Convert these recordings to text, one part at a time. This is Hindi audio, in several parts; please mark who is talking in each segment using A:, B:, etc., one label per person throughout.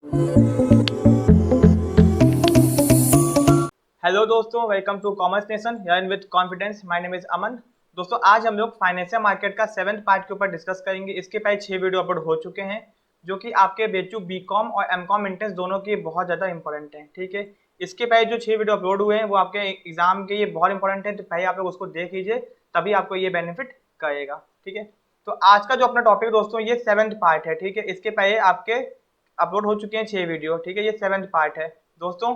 A: हेलो दोस्तों, welcome to commerce nation learn with confidence. My name is Aman. दोस्तों, आज हम लोग फाइनेंशियल मार्केट का 7th पार्ट के ऊपर डिस्कस करेंगे। इसके पहले 6 वीडियो अपलोड हो चुके हैं जो कि आपके बेचू बीकॉम और एमकॉम एंट्रेंस दोनों के बहुत ज़्यादा इंपॉर्टेंट हैं। ठीक है, इसके पहले जो 6 वीडियो अपलोड हुए हैं वो आपके एग्जाम के लिए बहुत इंपॉर्टेंट है, तो पहले आप लोग उसको देख लीजिए, तभी आपको ये बेनिफिट करेगा। ठीक है, तो आज का जो अपना टॉपिक दोस्तों ये 7th पार्ट है। ठीक है, इसके पहले आपके अपलोड हो चुके हैं 6 वीडियो। ठीक है, ये 7th पार्ट है दोस्तों।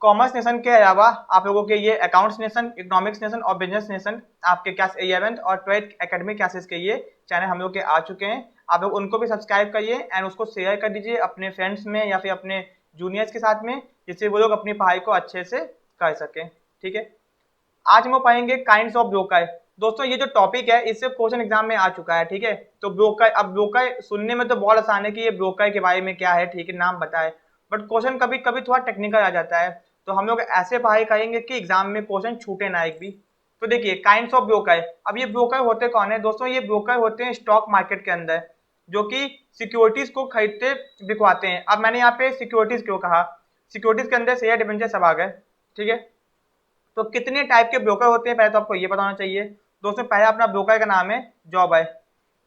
A: कॉमर्स नेशन के अलावा आप लोगों के ये अकाउंट्स नेशन, इकोनॉमिक्स नेशन और बिजनेस नेशन आपके क्लास 11th और 12th एकेडमिक क्लासेस के ये चैनल हम लोग के आ चुके हैं। आप लोग उनको भी सब्सक्राइब करिए एंड उसको शेयर कर दीजिए अपने फ्रेंड्स में या फिर अपने जूनियर्स के साथ में, जिससे वो लोग अपनी पढ़ाई को अच्छे से कर सकें। ठीक है, आज हम लोग पढ़ेंगे काइंड्स ऑफ ब्रोकर। दोस्तों, ये जो टॉपिक है इससे क्वेश्चन एग्जाम में आ चुका है। ठीक है, तो ब्रोकर, अब ब्रोकर सुनने में तो बहुत आसान है कि ये ब्रोकर के बारे में क्या है, ठीक है, नाम बताए, बट क्वेश्चन कभी कभी थोड़ा टेक्निकल आ जाता है। तो हम लोग ऐसे पढ़ाई करेंगे कि एग्जाम में क्वेश्चन छूटे ना एक भी। तो देखिए, काइंड्स ऑफ ब्रोकर। अब ये ब्रोकर होते कौन है दोस्तों? ये ब्रोकर होते हैं स्टॉक मार्केट के अंदर, जो कि सिक्योरिटीज को खरीदते बिकवाते हैं। अब मैंने यहाँ पे सिक्योरिटीज क्यों कहा? सिक्योरिटीज के अंदर शेयर डिबेंचर सब आ गए। ठीक है, तो कितने टाइप के ब्रोकर होते हैं पहले तो आपको ये पता होना चाहिए। दोस्तों, पहले अपना ब्रोकर का नाम है जॉब है।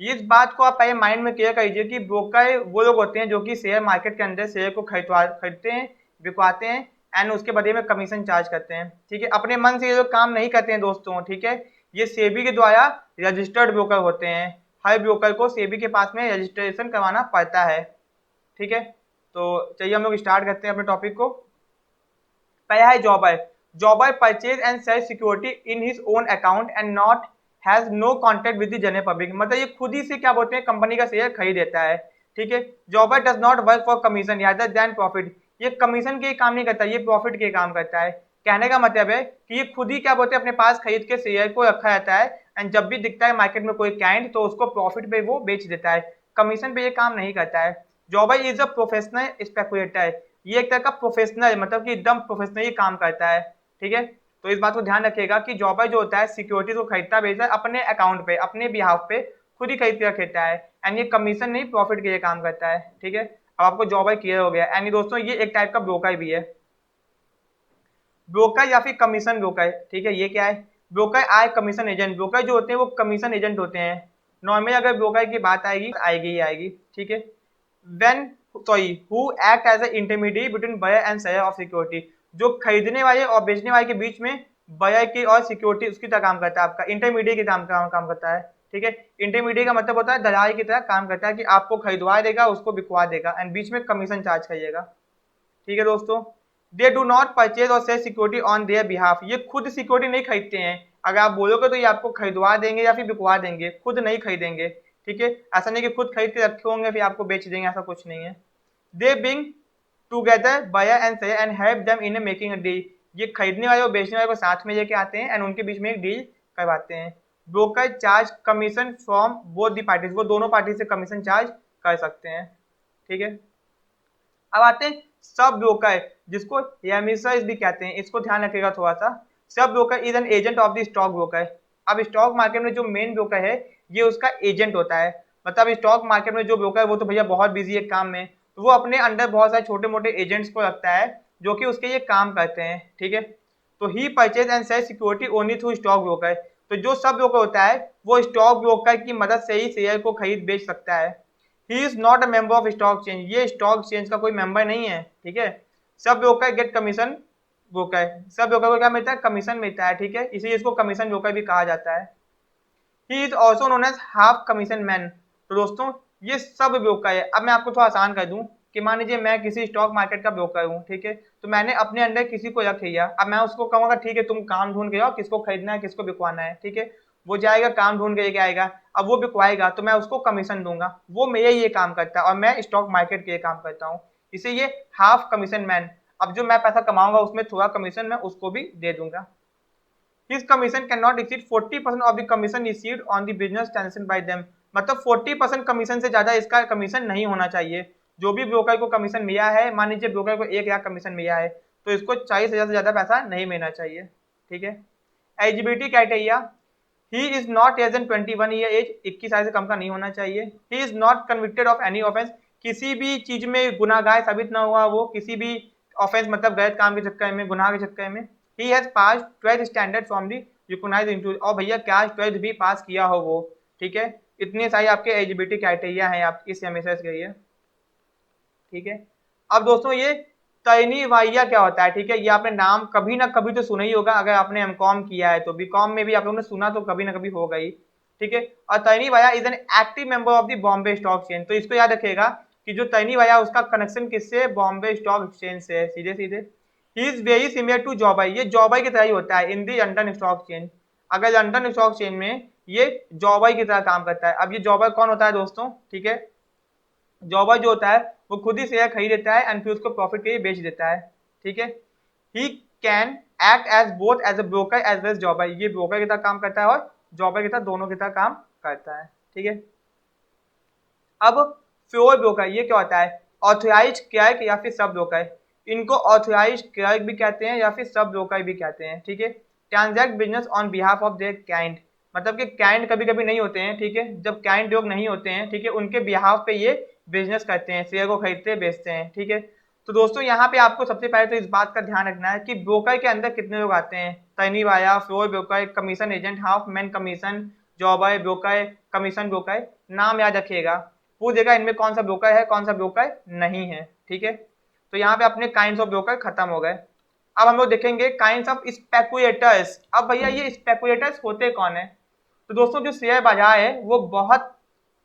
A: इस बात को आप पहले माइंड में क्लियर कीजिए कि ब्रोकर वो लोग होते हैं जो कि शेयर मार्केट के अंदर शेयर को खरीदते हैं, बिकवाते हैं एंड उसके बदले में कमीशन चार्ज करते हैं। ठीक है, अपने मन से ये लोग काम नहीं करते हैं दोस्तों। ठीक है, ये सेबी के द्वारा रजिस्टर्ड ब्रोकर होते हैं। हर ब्रोकर को सेबी के पास में रजिस्ट्रेशन करवाना पड़ता है। ठीक है, तो चलिए हम लोग स्टार्ट करते हैं अपने टॉपिक को। पहला है jobber. Jobber purchase and sell security in his own account and not has no contact with the general public. मतलब ये खुद ही से क्या बोलते हैं, कंपनी का शेयर खरीद देता है। ठीक है, जॉबर does not work for commission rather than profit. ये कमीशन के काम नहीं करता, ये प्रॉफिट के काम करता है। कहने का मतलब है कि ये खुद ही क्या बोलते हैं अपने पास खरीद के शेयर को रखा रहता है एंड जब भी दिखता है मार्केट में कोई क्लाइंट तो उसको प्रॉफिट पे वो बेच देता है, कमीशन पे ये काम नहीं करता है। जॉबर इज अ प्रोफेशनल स्पेकुलेटर। ये एक तरह का प्रोफेशनल है, मतलब कि एकदम प्रोफेशनली काम करता है। ठीक है, तो इस बात को ध्यान रखिएगा कि जॉबर जो होता है सिक्योरिटीज को खरीदता बेचता है अपने अकाउंट पे, अपने बिहाफ पे खुद ही खरीद के रखता है एंड ये कमीशन नहीं प्रॉफिट के लिए काम करता है। ठीक है, अब आपको जॉबर क्लियर हो गया। एंड दोस्तों, ये एक टाइप का ब्रोकर भी है, ब्रोकर या फिर कमीशन ब्रोकर। ठीक है, ये क्या है? ब्रोकर आय कमीशन एजेंट। ब्रोकर जो होते हैं वो कमीशन एजेंट होते हैं। नॉर्मली अगर ब्रोकर की बात आएगी आएगी ही आएगी। ठीक है, when sorry who act as an intermediary between buyer and seller of security। जो खरीदने वाले और बेचने वाले के बीच में बायर की और सिक्योरिटी उसकी तरह काम करता है, आपका इंटरमीडिएट की काम करता है। ठीक है, इंटरमीडिएट का मतलब होता है दलाल की तरह काम करता है कि आपको खरीदवा देगा, उसको बिकवा देगा एंड बीच में कमीशन चार्ज करिएगा। ठीक है दोस्तों, दे डू नॉट परचेज और sell security on their behalf. ये खुद सिक्योरिटी नहीं खरीदते हैं। अगर आप बोलोगे तो ये आपको खरीदवा देंगे या फिर बिकवा देंगे, खुद नहीं खरीदेंगे। ठीक है, ऐसा नहीं कि खुद खरीद के रखे होंगे फिर आपको बेच देंगे, ऐसा कुछ नहीं है। They bring together buyer and seller and help them in making a deal. ये खरीदने वाले और बेचने वाले को साथ में लेके आते हैं एंड उनके बीच में एक डील करवाते हैं। Broker charge commission from both the parties. वो दोनों पार्टी से कमीशन चार्ज कर सकते हैं। ठीक है, अब आते हैं सब ब्रोकर, जिसको एमिसर्स भी कहते हैं। इसको ध्यान रखिएगा थोड़ा सा। Sub broker is an agent of the stock broker. अब स्टॉक मार्केट में जो मेन ब्रोकर है ये उसका एजेंट होता है। मतलब स्टॉक मार्केट में जो ब्रोकर है वो तो भैया बहुत बिजी है काम में, तो वो अपने अंडर बहुत सारे छोटे मोटे एजेंट्स को रखता है जो कि उसके ये काम करते हैं। ठीक है, तो he purchase and sell security only through stock broker. तो जो सब ब्रोकर होता है वो स्टॉक ब्रोकर की मदद से ही शेयर को खरीद बेच सकता है। He is not a member of stock change. ये स्टॉक चेंज का कोई मेंबर नहीं है। ठीक है, sub broker get commission broker. Sub broker को क्या मिलता है? कमीशन मिलता है। ठीक है, इसीलिए इसको कमीशन ब्रोकर भी कहा जाता है। He is also known as half commission man. तो दोस्तों, ये सब ब्रोकर है। अब मैं आपको थोड़ा आसान कर दूं कि मान लीजिए मैं किसी स्टॉक मार्केट का ब्रोकर हूँ। ठीक है, तो मैंने अपने अंडर किसी को रख लिया। अब मैं उसको कहूंगा ठीक है तुम काम ढूंढ के आओ, किसको खरीदना है किसको बिकवाना है। ठीक है, वो जाएगा काम ढूंढ के लेके आएगा। अब वो बिकवाएगा तो मैं उसको कमीशन दूंगा। वो मेरे ये काम करता है और मैं स्टॉक मार्केट के लिए काम करता हूँ, इसे ये हाफ कमीशन मैन। अब जो मैं पैसा कमाऊंगा उसमें थोड़ा कमीशन मैं उसको भी दे दूंगा। His commission cannot exceed 40% of the commission received on the business transaction by them। मतलब 40% कमीशन से ज्यादा इसका कमीशन नहीं होना चाहिए। जो भी ब्रोकर को कमीशन मिला है, मान लीजिए ब्रोकर को 1 लाख कमीशन मिला है तो इसको 40,000 से ज्यादा पैसा नहीं मिलना चाहिए। ठीक है, eligibility criteria, he is not as an 21 year age. 21 साल से कम का नहीं होना चाहिए। He is not convicted of any offence. किसी भी चीज में गुनाहगार साबित ना हुआ वो, किसी भी ऑफेंस मतलब गलत काम के चक्कर में, गुनाह के चक्कर में। He has pass 12th standard from the recognised institute, और भैया क्या 12th भी पास किया हो वो, ठीक है। इतने सारे आपके एलिजिबिलिटी क्राइटेरिया हैं आप इस एमएसएस के लिए, ठीक है। अब दोस्तों ये तैनी वाहिया क्या होता है, ठीक है। ये आपने नाम कभी ना कभी तो सुना ही होगा, अगर आपने एमकॉम किया है तो बीकॉम में भी आप लोगों ने सुना तो कभी ना कभी होगा ही, ठीक है। और Tarawaniwala is an active member of the Bombay stock exchange, तो इसको याद रखिएगा कि जो तैनी वाहिया उसका कनेक्शन किससे, बॉम्बे स्टॉक एक्सचेंज से है, सीधे सीधे। He is very similar to jobber, ये जॉबाई की तरह ही होता है in the London stock exchange. अगर लंदन स्टॉक एक्सचेंज में ये जॉबाई की तरह काम करता है। अब ये जॉबाई कौन होता है दोस्तों, ठीक है। जॉबर जो होता है वो खुद ही शेयर खरीद लेता है एंड फिर उसको प्रॉफिट के लिए बेच देता है, ठीक है। He can act as both as a broker as well as jobber, ये ब्रोकर की तरह काम करता है और जॉबर की तरह, दोनों की तरह काम करता है, ठीक है। अब फ्योर ब्रोकर ये क्या होता है, ऑथराइज क्लर्क या फिर सब ब्रोकर, इनको ऑथराइज क्लर्क भी कहते हैं या फिर सब ब्रोकर भी कहते हैं, ठीक है। Transact business on behalf of their client, मतलब कि क्लाइंट कभी कभी नहीं होते हैं, ठीक है। जब क्लाइंट लोग नहीं होते हैं, ठीक है, उनके बिहाफ पे ये बिजनेस करते हैं, शेयर को खरीदते हैं बेचते हैं, ठीक है। तो दोस्तों यहाँ पे आपको सबसे पहले तो इस बात का ध्यान रखना है कि ब्रोकर के अंदर कितने लोग आते हैं, तैनी via, floor broker, commission agent, half man commission, जॉबर broker, commission broker, नाम याद रखिएगा। पूछ देगा इनमें कौन सा ब्रोकर है कौन सा ब्रोकर नहीं है, ठीक है। तो यहाँ पे अपने काइंड्स ऑफ ब्रोकर खत्म हो गए। अब हम लोग देखेंगे काइंड्स ऑफ स्पेकुलेटर्स। अब भैया ये स्पेकुलेटर्स होते कौन है, तो दोस्तों जो शेयर बाजार है वो बहुत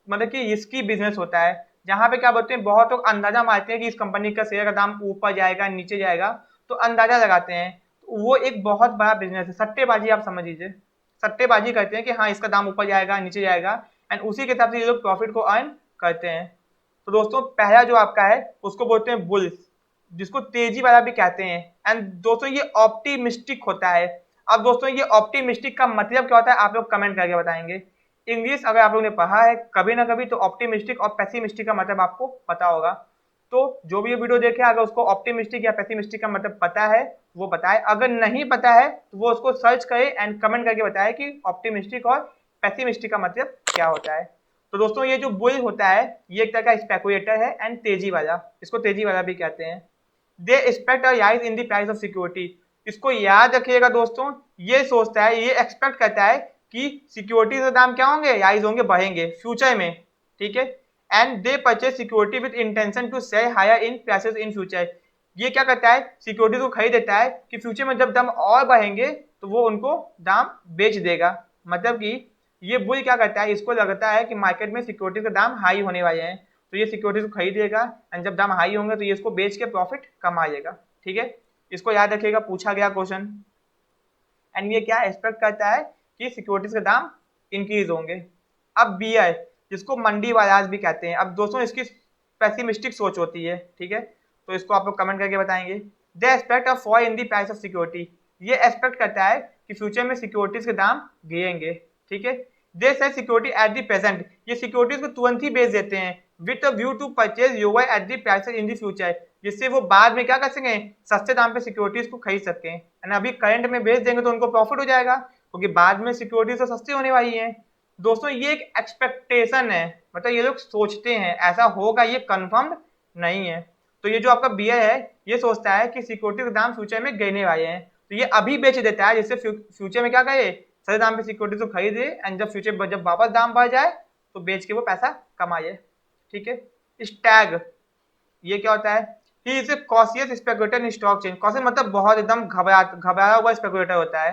A: मतलब कि इसकी बिजनेस होता है, जहां पे क्या बोलते हैं, बहुत लोग अंदाजा मारते हैं कि इस कंपनी का शेयर का दाम ऊपर जाएगा नीचे जाएगा, तो अंदाजा लगाते हैं। तो वो एक बहुत बड़ा बिजनेस है, सट्टेबाजी आप समझ लीजिए। सट्टेबाजी करते हैं कि हाँ इसका दाम ऊपर जाएगा नीचे जाएगा, एंड उसी के हिसाब से ये लोग प्रॉफिट को अर्न करते हैं। तो दोस्तों पहला जो आपका है उसको बोलते हैं बुल्स, जिसको तेजी वाला भी कहते हैं। एंड दोस्तों ये ऑप्टिमिस्टिक होता है। अब दोस्तों ये ऑप्टिमिस्टिक का मतलब क्या होता है आप लोग कमेंट करके बताएंगे। इंग्लिश अगर आप लोगों ने पढ़ा है कभी ना कभी तो ऑप्टिमिस्टिक और पेसिमिस्टिक का मतलब आपको पता होगा। तो जो भी ये वीडियो देखे अगर उसको ऑप्टिमिस्टिक या पेसिमिस्टिक का मतलब पता है वो बताए, अगर नहीं पता है तो वो उसको सर्च करे एंड कमेंट करके बताए कि ऑप्टिमिस्टिक और पेसिमिस्टिक का मतलब क्या होता है। तो दोस्तों ये जो बुल होता है ये एक तरह का स्पेकुलेटर है एंड तेजी वाला, इसको तेजी वाला भी कहते हैं। They expect a rise in the price of security, इसको याद रखिएगा दोस्तों, ये सोचता है ये एक्सपेक्ट करता है कि सिक्योरिटी के दाम क्या होंगे, राइज होंगे, बढ़ेंगे फ्यूचर में, ठीक है। And they purchase security with intention to sell higher in prices in future, ये क्या करता है सिक्योरिटी को खरीद देता है कि फ्यूचर में जब दाम और बढ़ेंगे तो वो उनको दाम बेच देगा। मतलब कि ये बुल क्या करता है, इसको लगता है कि मार्केट में सिक्योरिटी के दाम हाई होने वाले हैं, तो ये सिक्योरिटी को खरीदेगा एंड जब दाम हाई होंगे तो ये इसको बेच के प्रॉफिट कमाएगा, ठीक है। इसको याद रखिएगा, पूछा गया क्वेश्चन। एंड ये क्या एक्सपेक्ट करता है कि सिक्योरिटीज के दाम इंक्रीज होंगे। अब बीआई जिसको मंडी बाजार भी कहते हैं, अब दोस्तों इसकी पेसिमिस्टिक सोच होती है, ठीक है। तो इसको आप लोग कमेंट करके बताएंगे। They expect a fall in the price of security, ये एक्सपेक्ट करता है कि फ्यूचर में सिक्योरिटीज के दाम गिरेंगे, ठीक है। They sell security at the present, ये सिक्योरिटीज को तुरंत ही बेच देते हैं with a view to purchase यूआई at the prices in the future, जिससे वो बाद में क्या कर सकें, सस्ते दाम पे सिक्योरिटीज को खरीद सकें। एंड अभी करंट में बेच देंगे तो उनको प्रॉफिट हो जाएगा क्योंकि बाद में सिक्योरिटीज तो सस्ती होने वाली है। दोस्तों ये एक एक्सपेक्टेशन है, मतलब ये लोग सोचते हैं, ऐसा होगा ये कंफर्म नहीं है। तो ये जो आपका बीआई है ये सोचता है कि सिक्योरिटी के दाम फ्यूचर में गिरने वाले हैं, तो ये अभी बेच देता है जिससे फ्यूचर में क्या करे, सस्ते दाम पे सिक्योरिटी को खरीदे एंड जब फ्यूचर जब वापस दाम बढ़ जाए तो बेच के वो पैसा कमाए, ठीक है। स्टैग ये क्या होता है, he is a cautious speculator in stock exchange, cautious मतलब बहुत एकदम घबराया हुआ स्पेकुलेटर होता है।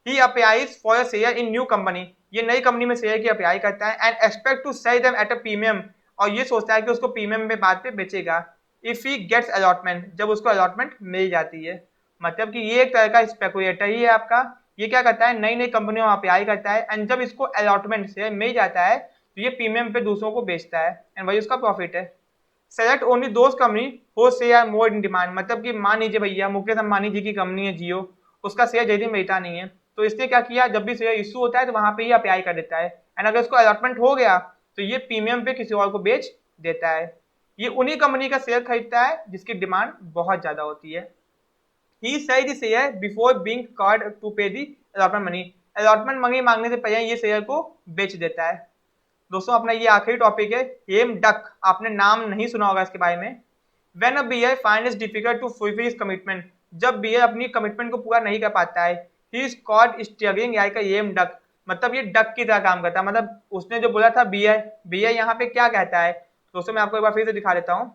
A: He applies for a share in new company, ये नई कंपनी में शेयर की अप्लाई करता है and expect to sell them at a premium, और ये सोचता है कि उसको प्रीमियम में बाद पे बेचेगा इफ ही गेट्स अलॉटमेंट, जब उसको अलॉटमेंट मिल जाती है। मतलब कि ये एक तरह का स्पेकुलेटर ही है आपका। ये क्या करता है नई नई कंपनियों में अप्लाई करता है एंड जब इसको अलॉटमेंट शेयर मिल जाता है तो ये प्रीमियम पे दूसरों को बेचता है एंड वही उसका प्रॉफिट है। सेलेक्ट ओनली दोज कंपनी हो शेयर मोर इन डिमांड, मतलब कि मान लीजिए भैया मुकेश अंबानी जी की कंपनी है जियो, उसका शेयर जल्दी मिलता नहीं है, तो इसने क्या किया जब भी शेयर इशू होता है तो वहां पे ही अप्लाई कर देता है एंड अगर उसको अलॉटमेंट हो गया तो ये प्रीमियम पे किसी और को बेच देता है। ये उन्हीं कंपनी का शेयर खरीदता है जिसकी डिमांड बहुत ज्यादा होती है। He sell the share before being called to pay the allotment money, allotment money मांगने से पहले ये शेयर को बेच देता है। दोस्तों अपना ये आखिरी टॉपिक है हेम डक, आपने नाम नहीं सुना होगा इसके बारे में। When a bear find it difficult to fulfil his commitment, जब बीआई अपनी कमिटमेंट को पूरा नहीं कर पाता है, he is called steering like a hem duck, मतलब ये डक की तरह काम करता है। मतलब उसने जो बोला था बीआई, बीआई यहाँ पे क्या कहता है दोस्तों, मैं आपको एक बार फिर से दिखा देता हूँ।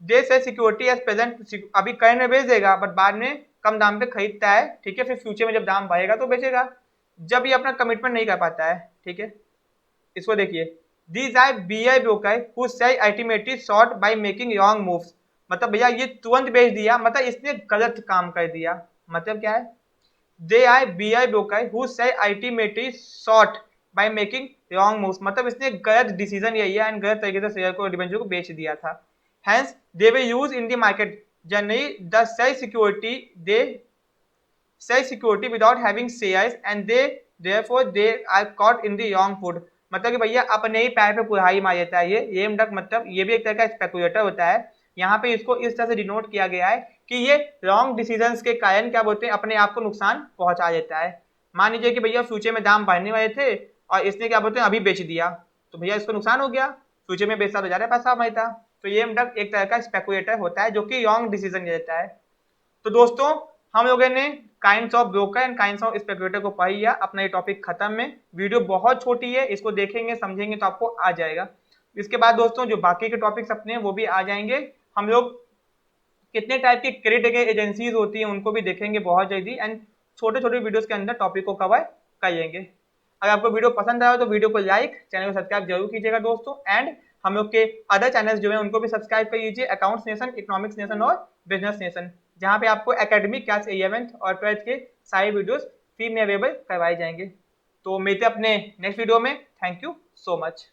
A: दे से सिक्योरिटी एज प्रेजेंट, अभी करंट में बेच देगा बट बाद में कम दाम पे खरीदता है, ठीक है, फिर फ्यूचर में जब दाम बढ़ेगा तो बेचेगा। जब ये अपना कमिटमेंट नहीं कर पाता है, ठीक है, इसको देखिए, these are bear broker who sell ultimately short by making wrong moves, मतलब भैया ये तुरंत बेच दिया, मतलब इसने गलत काम कर दिया। मतलब क्या है, they are bear broker who sell ultimately short by making wrong moves, मतलब इसने गलत डिसीजन लिया एंड गलत तरीके से शेयर को डिबेंचर को बेच दिया था। Hence they will use in the market generally the sell security, they sell security without having shares and they therefore they are caught in the wrong foot, मतलब कि भैया अपने ही पैर पे कुल्हाड़ी मार देता है ये एम डक, मतलब ये भी एक तरह का स्पेकुलेटर होता है। यहाँ पे इसको इस तरह से डिनोट किया गया है कि ये रॉन्ग डिसीजंस के कारण क्या बोलते हैं अपने आप को नुकसान पहुंचा देता है। मान लीजिए कि भैया फ्यूचर में दाम बढ़ने वाले थे और इसने क्या बोलते हैं अभी बेच दिया, तो भैया इसको नुकसान हो गया, फ्यूचर में बेचता तो ज्यादा पैसा हमारा था। तो ये एम डक एक तरह का स्पेकुलेटर होता है जो कि रॉन्ग डिसीजन लेता है। तो दोस्तों हम लोगों ने kinds of broker and kinds of speculator को पढ़ लिया, अपना ये टॉपिक खत्म है। वीडियो बहुत छोटी है, इसको देखेंगे समझेंगे तो आपको आ जाएगा। इसके बाद दोस्तों जो बाकी के टॉपिक्स अपने हैं वो भी आ जाएंगे। हम लोग कितने टाइप की क्रेडिट एजेंसीज होती हैं उनको भी देखेंगे बहुत जल्दी, एंड छोटे छोटे वीडियोस के अंदर टॉपिक को कवर करेंगे। अगर आपको वीडियो पसंद आया तो वीडियो को लाइक, चैनल को सब्सक्राइब जरूर कीजिएगा दोस्तों, एंड हम लोग के अदर चैनल्स जो हैं उनको भी सब्सक्राइब कर लीजिए, अकाउंट्स नेशन, इकोनॉमिक्स नेशन और बिजनेस नेशन, जहाँ पे आपको एकेडमिक क्लास 11th और 12th के सारे वीडियोस फ्री में अवेलेबल करवाए जाएंगे। तो मिलते हैं अपने नेक्स्ट वीडियो में। Thank you so much.